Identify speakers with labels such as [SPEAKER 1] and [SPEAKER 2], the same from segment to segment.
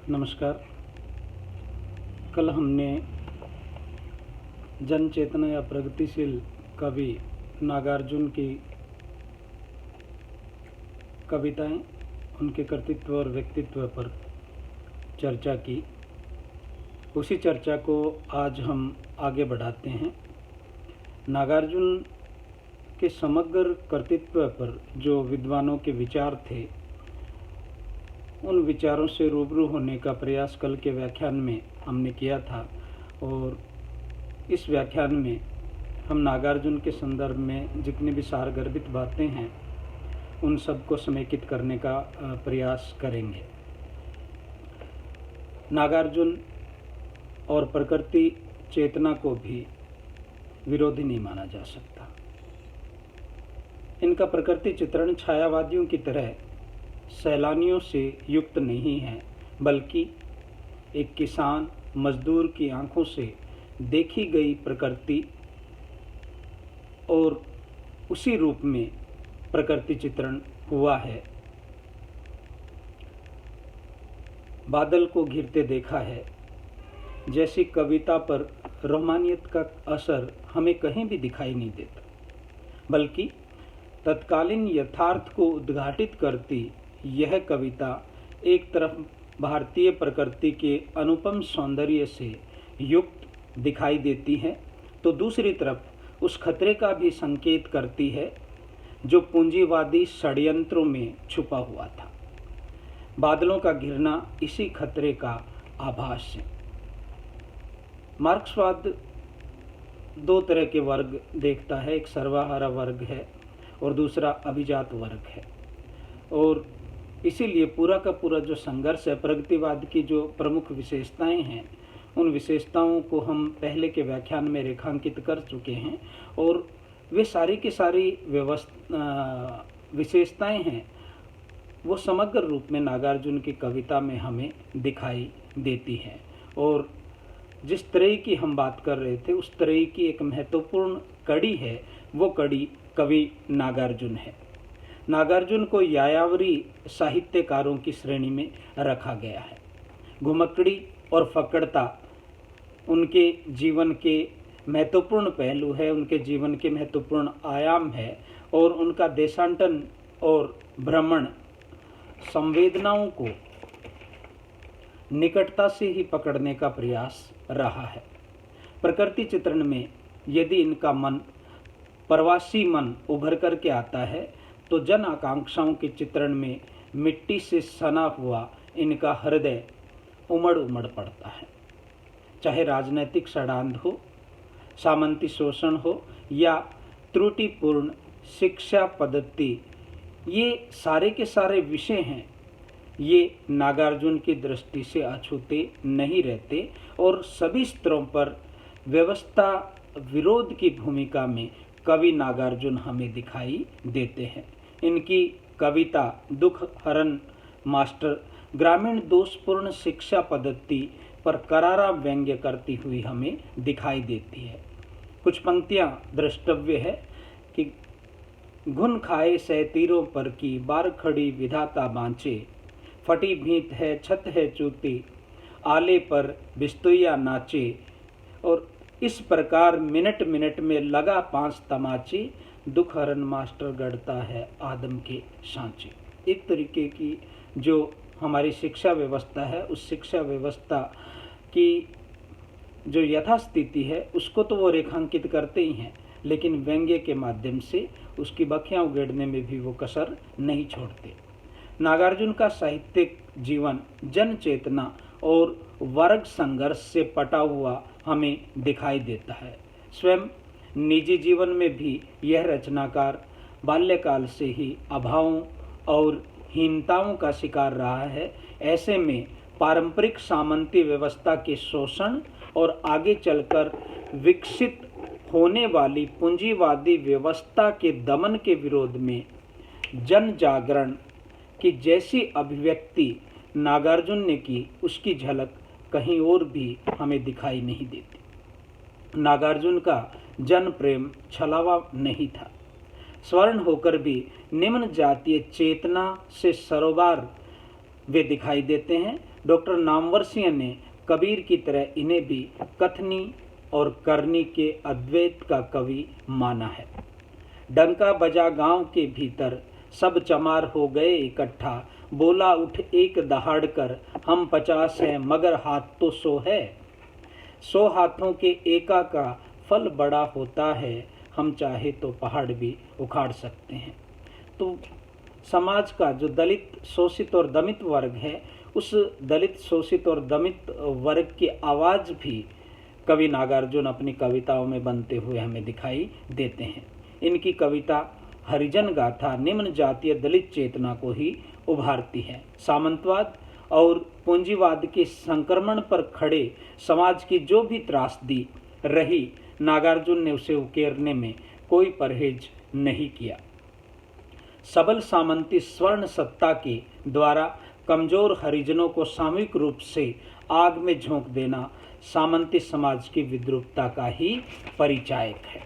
[SPEAKER 1] नमस्कार। कल हमने जन चेतना या प्रगतिशील कवि नागार्जुन की कविताएं, उनके कृतित्व और व्यक्तित्व पर चर्चा की। उसी चर्चा को आज हम आगे बढ़ाते हैं। नागार्जुन के समग्र कृतित्व पर जो विद्वानों के विचार थे, उन विचारों से रूबरू होने का प्रयास कल के व्याख्यान में हमने किया था और इस व्याख्यान में हम नागार्जुन के संदर्भ में जितनी भी सारगर्भित बातें हैं उन सबको समेकित करने का प्रयास करेंगे। नागार्जुन और प्रकृति चेतना को भी विरोधी नहीं माना जा सकता। इनका प्रकृति चित्रण छायावादियों की तरह सैलानियों से युक्त नहीं है, बल्कि एक किसान मजदूर की आंखों से देखी गई प्रकृति और उसी रूप में प्रकृति चित्रण हुआ है। बादल को घिरते देखा है जैसी कविता पर रोमानियत का असर हमें कहीं भी दिखाई नहीं देता, बल्कि तत्कालीन यथार्थ को उद्घाटित करती यह कविता एक तरफ भारतीय प्रकृति के अनुपम सौंदर्य से युक्त दिखाई देती है, तो दूसरी तरफ उस खतरे का भी संकेत करती है जो पूंजीवादी षड्यंत्रों में छुपा हुआ था। बादलों का घिरना इसी खतरे का आभास है। मार्क्सवाद दो तरह के वर्ग देखता है, एक सर्वहारा वर्ग है और दूसरा अभिजात वर्ग है। और इसीलिए पूरा का पूरा जो संघर्ष है, प्रगतिवाद की जो प्रमुख विशेषताएं हैं, उन विशेषताओं को हम पहले के व्याख्यान में रेखांकित कर चुके हैं और वे सारी की सारी विशेषताएं हैं, वो समग्र रूप में नागार्जुन की कविता में हमें दिखाई देती हैं। और जिस तरह की हम बात कर रहे थे, उस तरह की एक महत्वपूर्ण कड़ी है, वो कड़ी कवि नागार्जुन है। नागार्जुन को यायावरी साहित्यकारों की श्रेणी में रखा गया है। घुमक्कड़ी और फक्कड़ता उनके जीवन के महत्वपूर्ण पहलू है, उनके जीवन के महत्वपूर्ण आयाम है और उनका देशांतन और भ्रमण संवेदनाओं को निकटता से ही पकड़ने का प्रयास रहा है। प्रकृति चित्रण में यदि इनका मन प्रवासी मन उभर करके आता है, तो जन आकांक्षाओं के चित्रण में मिट्टी से सना हुआ इनका हृदय उमड़ उमड़ पड़ता है। चाहे राजनैतिक षड्यंत्र हो, सामंती शोषण हो या त्रुटिपूर्ण शिक्षा पद्धति, ये सारे के सारे विषय हैं, ये नागार्जुन की दृष्टि से अछूते नहीं रहते और सभी स्तरों पर व्यवस्था विरोध की भूमिका में कवि नागार्जुन हमें दिखाई देते हैं। इनकी कविता दुख हरण मास्टर ग्रामीण दोषपूर्ण शिक्षा पद्धति पर करारा व्यंग्य करती हुई हमें दिखाई देती है। कुछ पंक्तियां द्रष्टव्य है कि घुन खाए सैतीरों पर की बार खड़ी विधाता बांचे, फटी भीत है छत है चूती, आले पर बिस्तुइया नाचे। और इस प्रकार मिनट मिनट में लगा 5 तमाचे, दुख हरण मास्टर गढ़ता है आदम के सांचे। एक तरीके की जो हमारी शिक्षा व्यवस्था है, उस शिक्षा व्यवस्था की जो यथास्थिति है उसको तो वो रेखांकित करते ही हैं, लेकिन व्यंग्य के माध्यम से उसकी बखियां उगेड़ने में भी वो कसर नहीं छोड़ते। नागार्जुन का साहित्यिक जीवन जन चेतना और वर्ग संघर्ष से पटा हुआ हमें दिखाई देता है। स्वयं निजी जीवन में भी यह रचनाकार बाल्यकाल से ही अभावों और हीनताओं का शिकार रहा है। ऐसे में पारंपरिक सामंती व्यवस्था के शोषण और आगे चलकर विकसित होने वाली पूंजीवादी व्यवस्था के दमन के विरोध में जन जागरण की जैसी अभिव्यक्ति नागार्जुन ने की, उसकी झलक कहीं और भी हमें दिखाई नहीं देती। नागार्जुन का जन प्रेम छलावा नहीं था। स्वर्ण होकर भी निम्न जातीय चेतना से सरोकार वे दिखाई देते हैं। डॉक्टर नामवरसिंह ने कबीर की तरह इन्हें भी कथनी और करनी के अद्वैत का कवि माना है। डंका बजा गांव के भीतर, सब चमार हो गए इकट्ठा, बोला उठ एक दहाड़ कर, हम 50 हैं मगर हाथ तो 100 है। 100 हाथों के एका का फल बड़ा होता है, हम चाहे तो पहाड़ भी उखाड़ सकते हैं। तो समाज का जो दलित, शोषित और दमित वर्ग है, उस दलित, शोषित और दमित वर्ग की आवाज़ भी कवि नागार्जुन अपनी कविताओं में बनते हुए हमें दिखाई देते हैं। इनकी कविता हरिजन गाथा निम्न जातीय दलित चेतना को ही उभारती है। सामंतवाद और पूंजीवाद के संक्रमण पर खड़े समाज की जो भी त्रासदी रही, नागार्जुन ने उसे उकेरने में कोई परहेज नहीं किया। सबल सामंती स्वर्ण सत्ता के द्वारा कमजोर हरिजनों को सामूहिक रूप से आग में झोंक देना सामंती समाज की विद्रूपता का ही परिचायक है।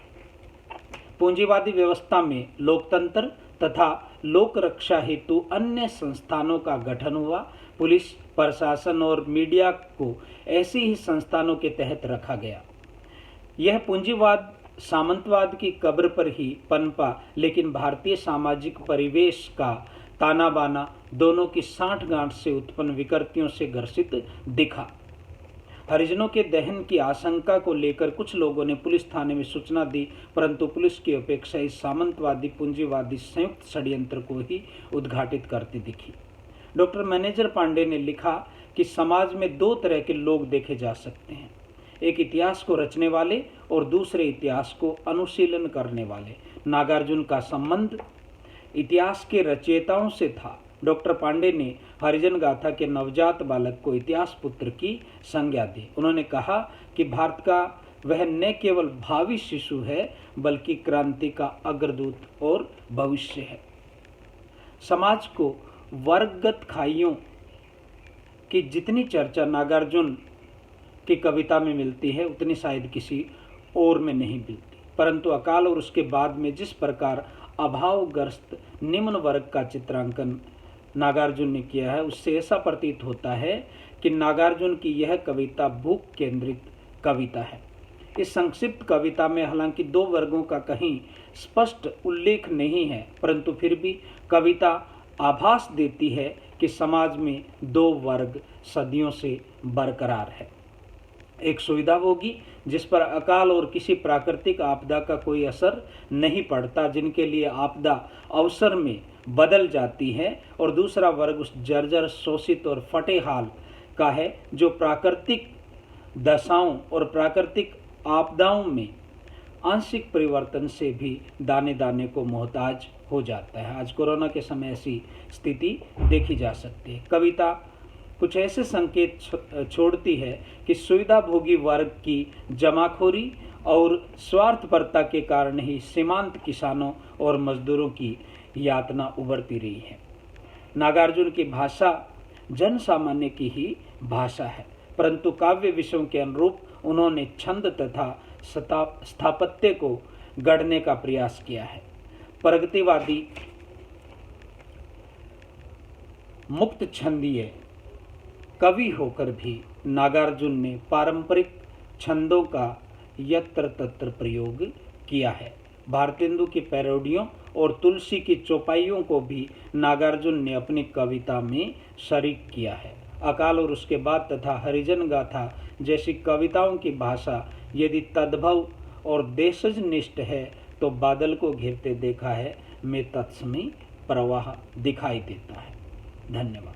[SPEAKER 1] पूंजीवादी व्यवस्था में लोकतंत्र तथा लोक रक्षा हेतु अन्य संस्थानों का गठन हुआ। पुलिस, प्रशासन और मीडिया को ऐसी ही संस्थानों के तहत रखा गया। यह पूंजीवाद सामंतवाद की कब्र पर ही पनपा, लेकिन भारतीय सामाजिक परिवेश का ताना बाना दोनों की साठगांठ से उत्पन्न विकृतियों से ग्रसित दिखा। हरिजनों के दहन की आशंका को लेकर कुछ लोगों ने पुलिस थाने में सूचना दी, परंतु पुलिस की अपेक्षा इस सामंतवादी पूंजीवादी संयुक्त षड्यंत्र को ही उद्घाटित करती दिखी। डॉक्टर मैनेजर पांडे ने लिखा कि समाज में 2 तरह के लोग देखे जा सकते हैं, एक इतिहास को रचने वाले और दूसरे इतिहास को अनुशीलन करने वाले। नागार्जुन का संबंध इतिहास के रचयिताओं से था। डॉक्टर पांडे ने हरिजन गाथा के नवजात बालक को इतिहास पुत्र की संज्ञा दी। उन्होंने कहा कि भारत का वह न केवल भावी शिशु है, बल्कि क्रांति का अग्रदूत और भविष्य है। समाज को वर्गगत खाइयों की जितनी चर्चा नागार्जुन की कविता में मिलती है, उतनी शायद किसी और में नहीं मिलती। परंतु अकाल और उसके बाद में जिस प्रकार अभावग्रस्त निम्न वर्ग का चित्रांकन नागार्जुन ने किया है, उससे ऐसा प्रतीत होता है कि नागार्जुन की यह कविता भूख केंद्रित कविता है। इस संक्षिप्त कविता में हालांकि 2 वर्गों का कहीं स्पष्ट उल्लेख नहीं है, परंतु फिर भी कविता आभास देती है कि समाज में 2 वर्ग सदियों से बरकरार है। एक सुविधाभोगी जिस पर अकाल और किसी प्राकृतिक आपदा का कोई असर नहीं पड़ता, जिनके लिए आपदा अवसर में बदल जाती है, और दूसरा वर्ग उस जर्जर, शोषित और फटे हाल का है जो प्राकृतिक दशाओं और प्राकृतिक आपदाओं में आंशिक परिवर्तन से भी दाने दाने को मोहताज हो जाता है। आज कोरोना के समय ऐसी स्थिति देखी जा सकती है। कविता कुछ ऐसे संकेत छोड़ती है कि सुविधाभोगी वर्ग की जमाखोरी और स्वार्थपरता के कारण ही सीमांत किसानों और मजदूरों की यातना उभरती रही है। नागार्जुन की भाषा जन सामान्य की ही भाषा है, परंतु काव्य विषयों के अनुरूप उन्होंने छंद तथा स्थापत्य को गढ़ने का प्रयास किया है। प्रगतिवादी मुक्त छंदीय कवि होकर भी नागार्जुन ने पारंपरिक छंदों का यत्र तत्र प्रयोग किया है। भारतेंदु की पैरोडियों और तुलसी की चौपाइयों को भी नागार्जुन ने अपनी कविता में शरीक किया है। अकाल और उसके बाद तथा हरिजन गाथा जैसी कविताओं की भाषा यदि तद्भव और देशज निष्ठ है, तो बादल को घिरते देखा है में तत्समी प्रवाह दिखाई देता है। धन्यवाद।